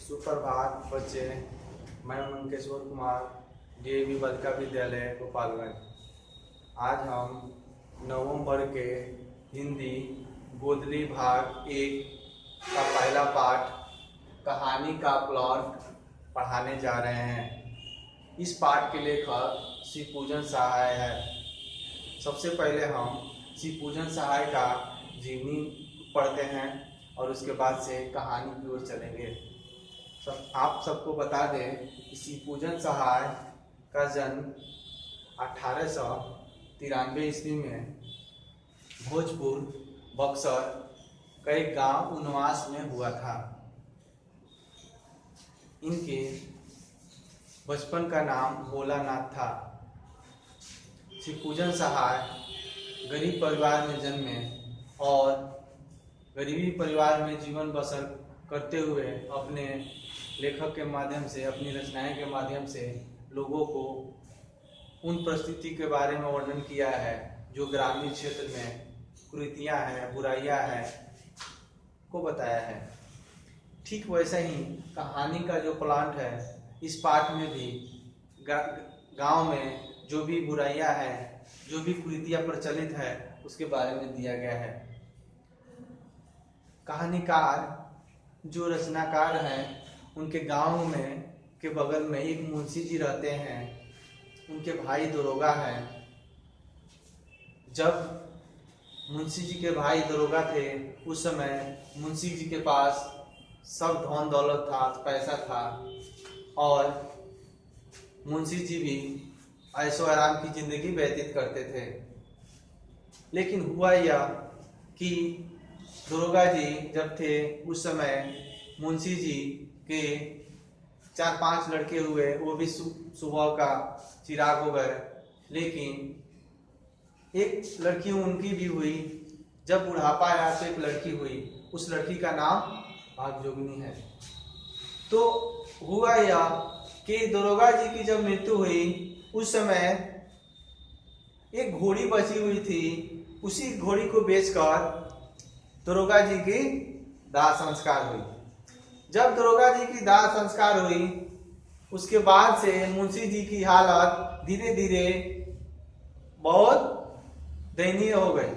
सुप्रभात बच्चे। मैं मंकेश्वर कुमार, डीएवी बालिका विद्यालय गोपालगंज। आज हम नवम वर्ग के हिंदी गोदली भाग 1 का पहला पाठ कहानी का प्लॉट पढ़ाने जा रहे हैं। इस पाठ के लेखक श्री पूजन सहाय है। सबसे पहले हम श्री पूजन सहाय का जीवनी पढ़ते हैं और उसके बाद से कहानी की ओर चलेंगे। आप सबको बता दें कि श्री पूजन सहाय का जन्म 1893 ईस्वी में भोजपुर बक्सर कई गांव उनवास में हुआ था। इनके बचपन का नाम भोलानाथ था। श्री पूजन सहाय गरीब परिवार में जन्मे और गरीबी परिवार में जीवन बसर करते हुए अपने लेखक के माध्यम से, अपनी रचनाएं के माध्यम से लोगों को उन परिस्थिति के बारे में वर्णन किया है जो ग्रामीण क्षेत्र में कुरीतियां हैं, बुराइयां हैं को बताया है। ठीक वैसा ही कहानी का जो प्लांट है, इस पाठ में भी गांव में जो भी बुराइयां हैं, जो भी कुरीतियां प्रचलित है, उसके बारे में दिया गया है। कहानीकार जो रचनाकार हैं, उनके गांव में के बगल में एक मुंशी जी रहते हैं। उनके भाई दरोगा हैं। जब मुंशी जी के भाई दरोगा थे, उस समय मुंशी जी के पास सब धन दौलत था, पैसा था और मुंशी जी भी ऐशो आराम की जिंदगी व्यतीत करते थे। लेकिन हुआ यह कि दरोगा जी जब थे, उस समय मुंशी जी के 4-5 लड़के हुए, वो भी सुबह का चिराग हो गए। लेकिन एक लड़की उनकी भी हुई। जब बुढ़ापा आया तो एक लड़की हुई। उस लड़की का नाम भागजोगिनी है। तो हुआ यह कि दरोगा जी की जब मृत्यु हुई, उस समय एक घोड़ी बची हुई थी। उसी घोड़ी को बेचकर दरोगा जी की दाह संस्कार हुई। जब दरोगा जी की दाह संस्कार हुई, उसके बाद से मुंशी जी की हालत धीरे धीरे बहुत दयनीय हो गई।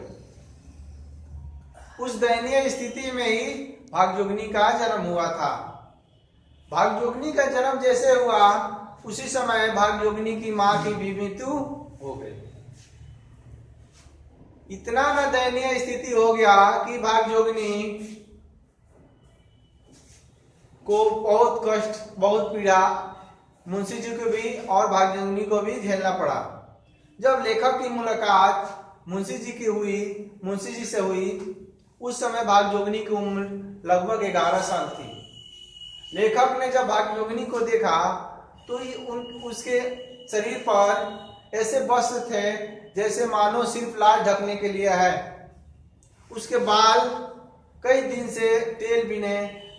उस दयनीय स्थिति में ही भागजोगिनी का जन्म हुआ था। भागजोगिनी का जन्म जैसे हुआ, उसी समय भागजोगिनी की मां की भी मृत्यु हो गई। इतना न दयनीय स्थिति हो गया कि भागजोगिनी को बहुत कष्ट, बहुत पीड़ा मुंशी जी को भी और भागजोगिनी को भी झेलना पड़ा। जब लेखक की मुलाकात मुंशी जी से हुई, उस समय भागजोगिनी की उम्र लगभग 11 साल थी। लेखक ने जब भागजोगिनी को देखा तो उसके शरीर पर ऐसे वस्त्र थे जैसे मानो सिर्फ लाश ढकने के लिए है। उसके बाल कई दिन से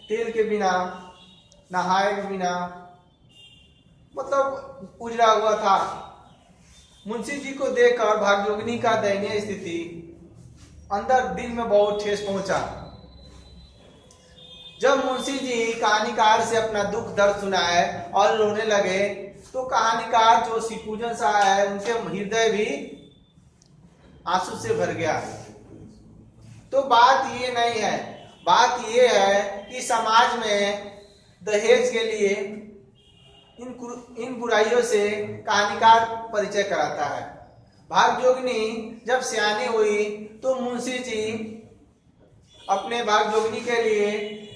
तेल के बिना, नहाए के बिना, मतलब उजड़ा हुआ था। मुंशी जी को देखकर भागजोगिनी का दयनीय स्थिति अंदर दिल में बहुत ठेस पहुंचा। जब मुंशी जी कहानीकार से अपना दुख दर्द सुनाए और रोने लगे, तो कहानीकार जो श्री पूजन सहाय है, उनके हृदय भी आंसू से भर गया। तो बात ये नहीं है, बात ये है कि समाज में दहेज के लिए इन बुराइयों से कहानीकार परिचय कराता है। भागजोगिनी जब सियानी हुई तो मुंशी जी अपने भागजोगिनी के लिए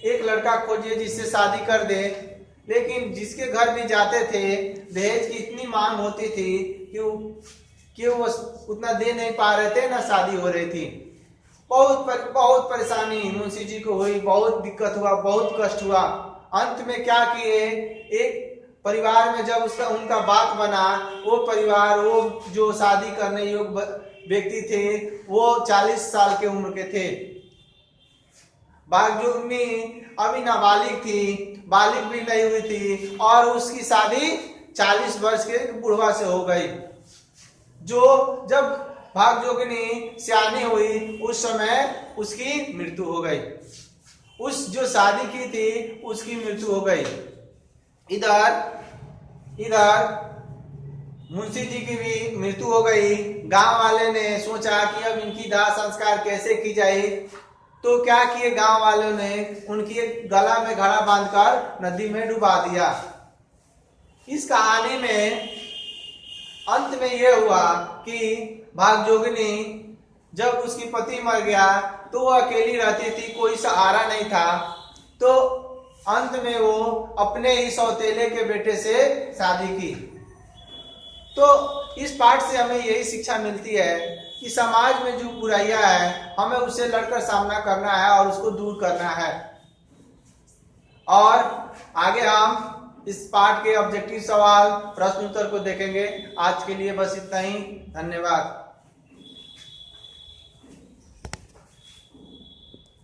एक लड़का खोजे जिससे शादी कर दे। लेकिन जिसके घर भी जाते थे, दहेज की इतनी मांग होती थी कि वो उतना दे नहीं पा रहे थे, ना शादी हो रही थी। बहुत परेशानी मुंशी जी को हुई, बहुत दिक्कत हुआ, बहुत कष्ट हुआ। अंत में क्या किए, एक परिवार में जब उनका बात बना, वो परिवार, वो जो शादी करने योग्य व्यक्ति थे, वो 40 साल के उम्र के थे। भागजोगिनी अभी नाबालिग थी, बालिग भी नहीं हुई थी और उसकी शादी 40 वर्ष के बुढ़वा से हो गई। जब भागजोगिनी सियानी हुई, उस समय उसकी मृत्यु हो गई। उस जो शादी की थी उसकी मृत्यु हो गई। इधर मुंशी जी की भी मृत्यु हो गई। गांव वाले ने सोचा कि अब इनकी दाह संस्कार कैसे की जाए, तो क्या किए गांव वालों ने उनकी गला में घड़ा बांधकर नदी में डुबा दिया। इस कहानी में अंत में यह हुआ कि भागजोगिनी जब उसकी पति मर गया तो वो अकेली रहती थी, कोई सहारा नहीं था, तो अंत में वो अपने ही सौतेले के बेटे से शादी की। तो इस पाठ से हमें यही शिक्षा मिलती है कि समाज में जो बुराइयां है हमें उससे लड़कर सामना करना है और उसको दूर करना है। और आगे हम इस पाठ के ऑब्जेक्टिव सवाल प्रश्न उत्तर को देखेंगे। आज के लिए बस इतना ही। धन्यवाद।